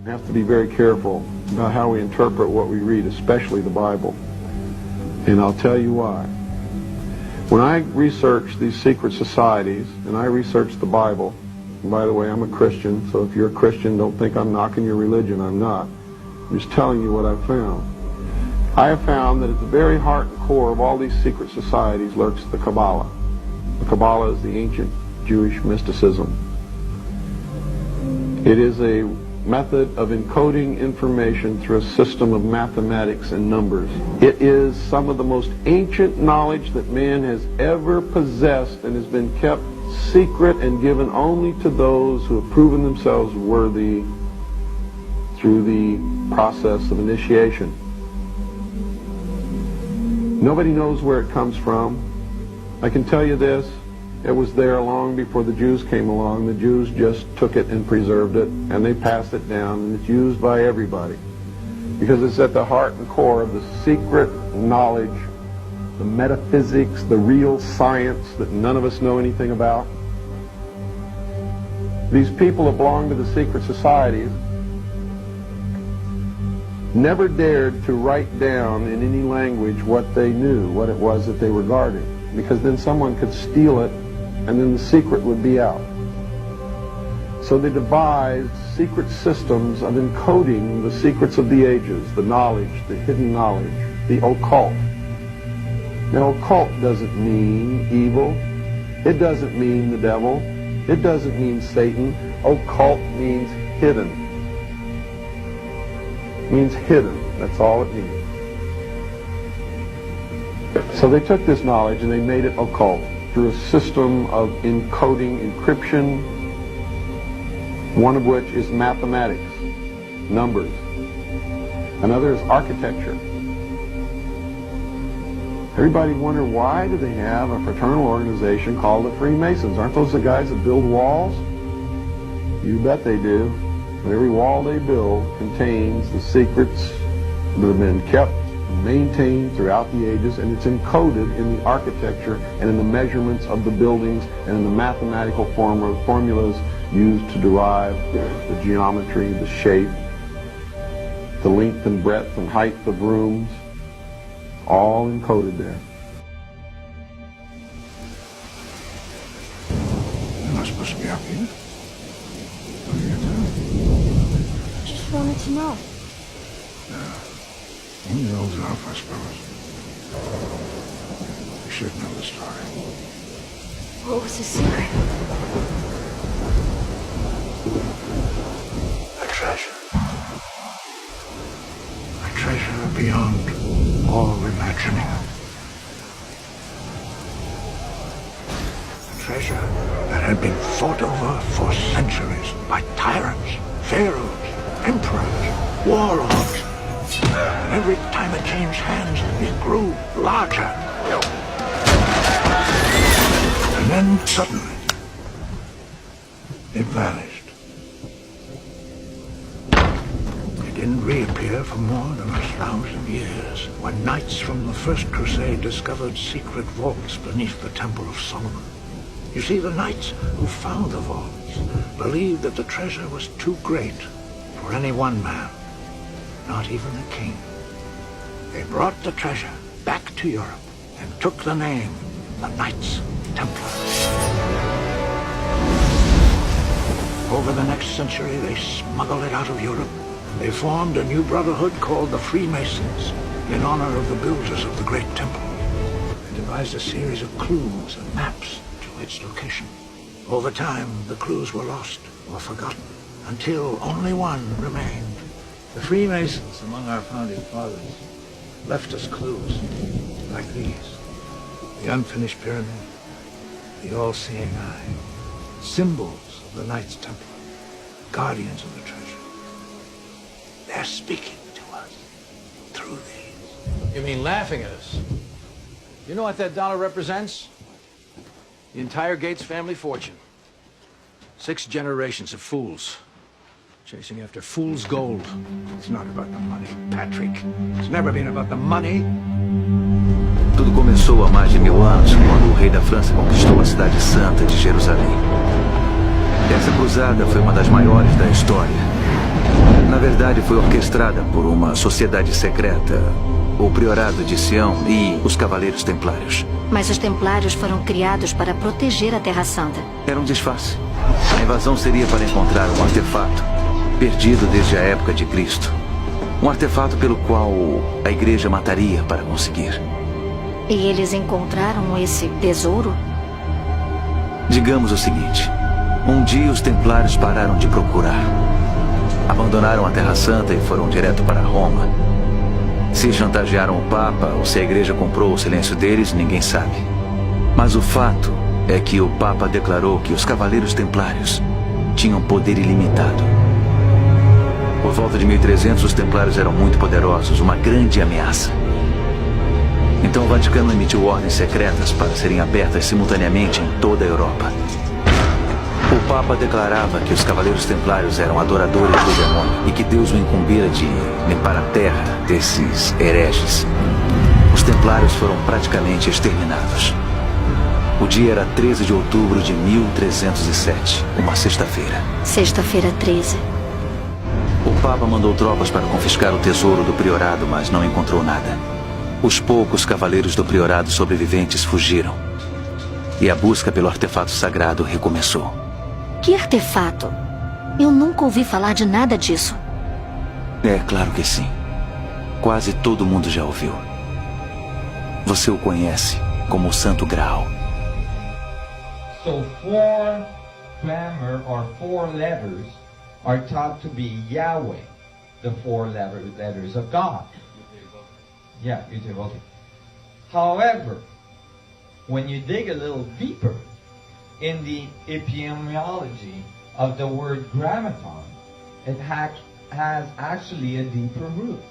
have to be very careful about how we interpret what we read, especially the Bible. And I'll tell you why. When I research these secret societies, and I research the Bible, and by the way, I'm a Christian, so if you're a Christian, don't think I'm knocking your religion. I'm not. I'm just telling you what I've found. I have found that at the very heart and core of all these secret societies lurks the Kabbalah. The Kabbalah is the ancient Jewish mysticism. It is a method of encoding information through a system of mathematics and numbers. It is some of the most ancient knowledge that man has ever possessed and has been kept secret and given only to those who have proven themselves worthy through the process of initiation. Nobody knows where it comes from. I can tell you this, it was there long before the Jews came along. The Jews just took it and preserved it, and they passed it down, and it's used by everybody. Because it's at the heart and core of the secret knowledge, the metaphysics, the real science that none of us know anything about. These people that belong to the secret societies never dared to write down in any language what they knew, what it was that they were guarding, because then someone could steal it and then the secret would be out. So they devised secret systems of encoding the secrets of the ages, the knowledge, the hidden knowledge, the occult. Now, occult doesn't mean evil. It doesn't mean the devil. It doesn't mean Satan. Occult means hidden. It means hidden. That's all it means. So they took this knowledge and they made it occult through a system of encoding, encryption, one of which is mathematics, numbers. Another is architecture. Everybody wonder, why do they have a fraternal organization called the Freemasons? Aren't those the guys that build walls? You bet they do. But every wall they build contains the secrets that have been kept and maintained throughout the ages, and it's encoded in the architecture and in the measurements of the buildings and in the mathematical formulas used to derive the geometry, the shape, the length and breadth and height of rooms, all encoded there. You're not supposed to be up here. I just wanted to know. When you're old enough, I suppose. You should know the story. What was the secret? A treasure. A treasure beyond all imagining. A treasure that had been fought over for centuries by tyrants, pharaohs, emperors, warlords. And every time it changed hands, it grew larger. And then suddenly, it vanished. It didn't reappear for more than 1,000 years, when knights from the First Crusade discovered secret vaults beneath the Temple of Solomon. You see, the knights who found the vaults believed that the treasure was too great for any one man, not even a king. They brought the treasure back to Europe and took the name, the Knights Templar. Over the next century, they smuggled it out of Europe. They formed a new brotherhood called the Freemasons in honor of the builders of the Great Temple. They devised a series of clues and maps to its location. Over time, the clues were lost or forgotten until only one remained. The Freemasons, among our founding fathers, left us clues like these. The unfinished pyramid, the all-seeing eye, symbols of the Knights Templar, guardians of the treasure. They're speaking to us through these. You mean laughing at us? You know what that dollar represents? The entire Gates family fortune. 6 generations of fools. Chasing after fool's gold. It's not about the money, Patrick. It's never been about the money. Tudo começou há mais de 1000 anos, quando o rei da França conquistou a cidade santa de Jerusalém. Essa cruzada foi uma das maiores da história. Na verdade, foi orquestrada por uma sociedade secreta, o Priorado de Sião e os Cavaleiros Templários. Mas os Templários foram criados para proteger a Terra Santa. Era um disfarce. A invasão seria para encontrar um artefato, perdido desde a época de Cristo. Um artefato pelo qual a igreja mataria para conseguir. E eles encontraram esse tesouro? Digamos o seguinte. Um dia os Templários pararam de procurar. Abandonaram a Terra Santa e foram direto para Roma. Se chantagearam o Papa ou se a igreja comprou o silêncio deles, ninguém sabe. Mas o fato é que o Papa declarou que os Cavaleiros Templários tinham poder ilimitado. Por volta de 1300, os Templários eram muito poderosos, uma grande ameaça. Então o Vaticano emitiu ordens secretas para serem abertas simultaneamente em toda a Europa. O Papa declarava que os Cavaleiros Templários eram adoradores do demônio e que Deus o incumbira de limpar a terra desses hereges. Os Templários foram praticamente exterminados. O dia era 13 de outubro de 1307, uma sexta-feira. Sexta-feira 13. O Papa mandou tropas para confiscar o tesouro do priorado, mas não encontrou nada. Os poucos cavaleiros do priorado sobreviventes fugiram. E a busca pelo artefato sagrado recomeçou. Que artefato? Eu nunca ouvi falar de nada disso. É claro que sim. Quase todo mundo já ouviu. Você o conhece como o Santo Graal. So 4 grammar or 4 letters are taught to be Yahweh, the 4 letters of God. Yeah, YHWH. However, when you dig a little deeper in the etymology of the word grammaton, it has actually a deeper root.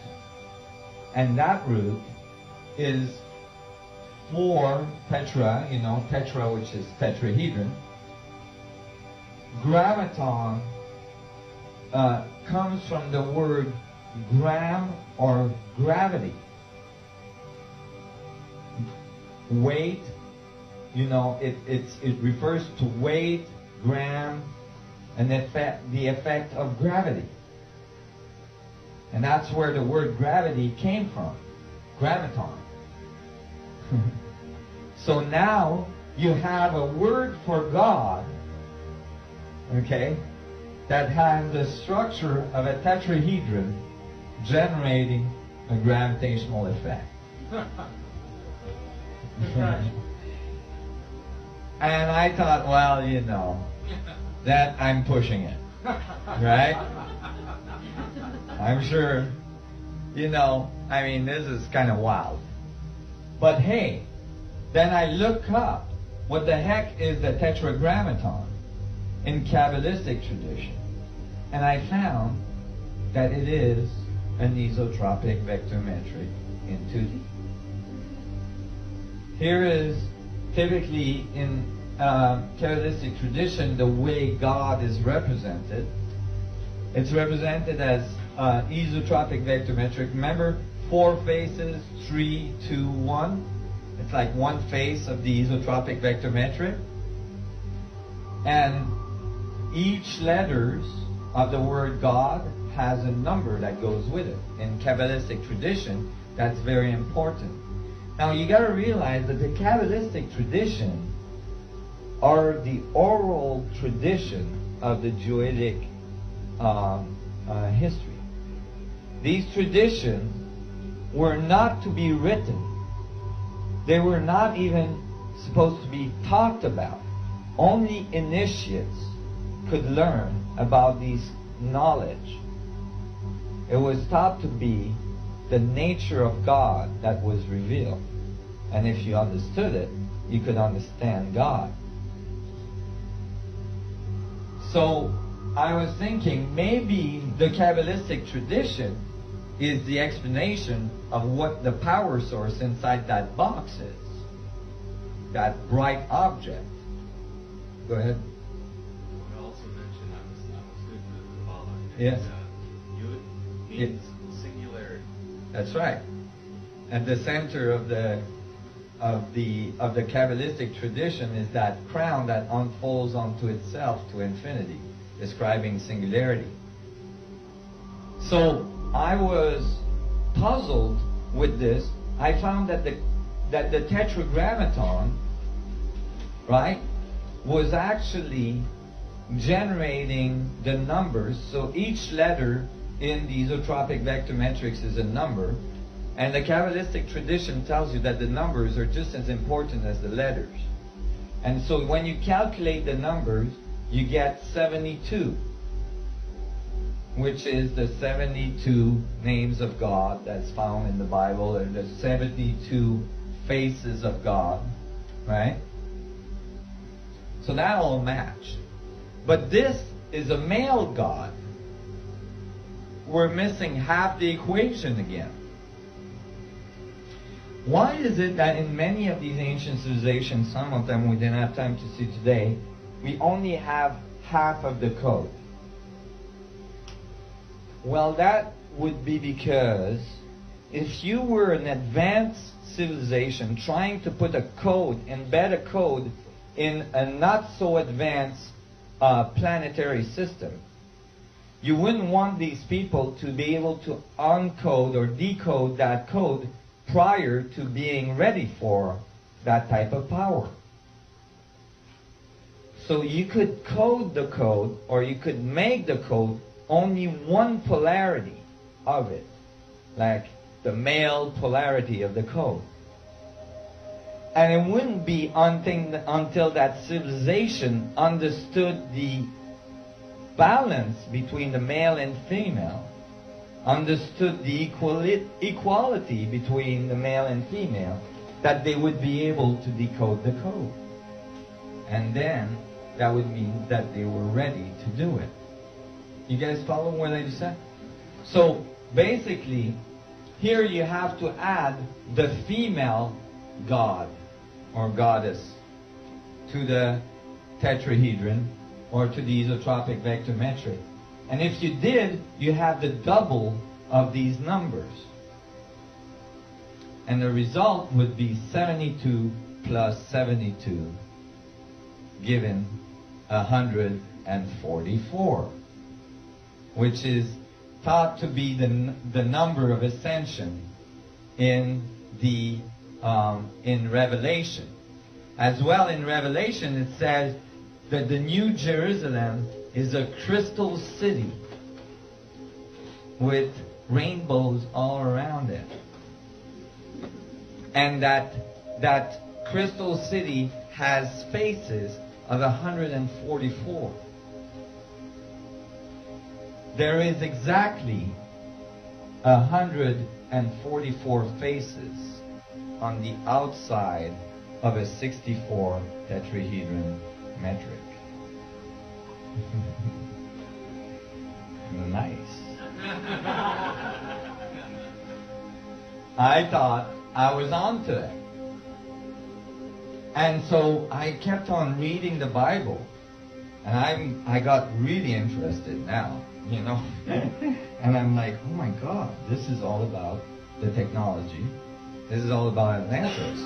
And that root is 4 tetra, tetra, which is tetrahedron. Grammaton comes from the word gram or gravity. Weight, it refers to weight, gram, and the effect of gravity. And that's where the word gravity came from, grammaton. So now you have a word for God, okay, that has the structure of a tetrahedron generating a gravitational effect. And I thought, well, that I'm pushing it, right? I'm sure, this is kind of wild. But hey, then I look up what the heck is the tetragrammaton in Kabbalistic tradition. And I found that it is an isotropic vector metric in 2D. Here is typically in Kabbalistic tradition the way God is represented. It's represented as isotropic vector metric. Remember, 4 faces, 3, 2, 1. It's like one face of the isotropic vector metric. And each letters of the word God has a number that goes with it. In Kabbalistic tradition, that's very important. Now you got to realize that the Kabbalistic tradition are the oral tradition of the Jewish history. These traditions were not to be written. They were not even supposed to be talked about. Only initiates could learn about these knowledge. It was thought to be the nature of God that was revealed. And if you understood it, you could understand God. So I was thinking maybe the Kabbalistic tradition is the explanation of what the power source inside that box is. That bright object. Go ahead. I would also mention I was good with Kabbalah. Yes. Yud means singularity. That's right. At the center of the Kabbalistic tradition is that crown that unfolds onto itself to infinity, describing singularity. So I was puzzled with this. I found that the tetragrammaton, right, was actually generating the numbers. So each letter in the isotropic vector matrix is a number, and the Kabbalistic tradition tells you that the numbers are just as important as the letters. And so when you calculate the numbers, you get 72, which is the 72 names of God that's found in the Bible, or the 72 faces of God, right? So that all matched. But this is a male God. We're missing half the equation again. Why is it that in many of these ancient civilizations, some of them we didn't have time to see today, we only have half of the code? Well, that would be because if you were an advanced civilization trying to put a code, embed a code in a not so advanced planetary system, you wouldn't want these people to be able to uncode or decode that code prior to being ready for that type of power. So you could code the code, or you could make the code only one polarity of it, like the male polarity of the code. And it wouldn't be until that civilization understood the balance between the male and female, understood the equality between the male and female, that they would be able to decode the code. And then that would mean that they were ready to do it. You guys follow what I just said? So basically, here you have to add the female god or goddess to the tetrahedron or to the isotropic vector metric. And if you did, you have the double of these numbers. And the result would be 72 plus 72, given 144, which is thought to be the number of ascension in the in Revelation. As well, in Revelation it says that the New Jerusalem is a crystal city with rainbows all around it. And that crystal city has faces of 144. There is exactly 144 faces on the outside of a 64 tetrahedron metric. Nice. I thought I was onto it. And so I kept on reading the Bible, and I got really interested now, you know. And I'm like, oh my God, this is all about the technology. This is all about Atlantis.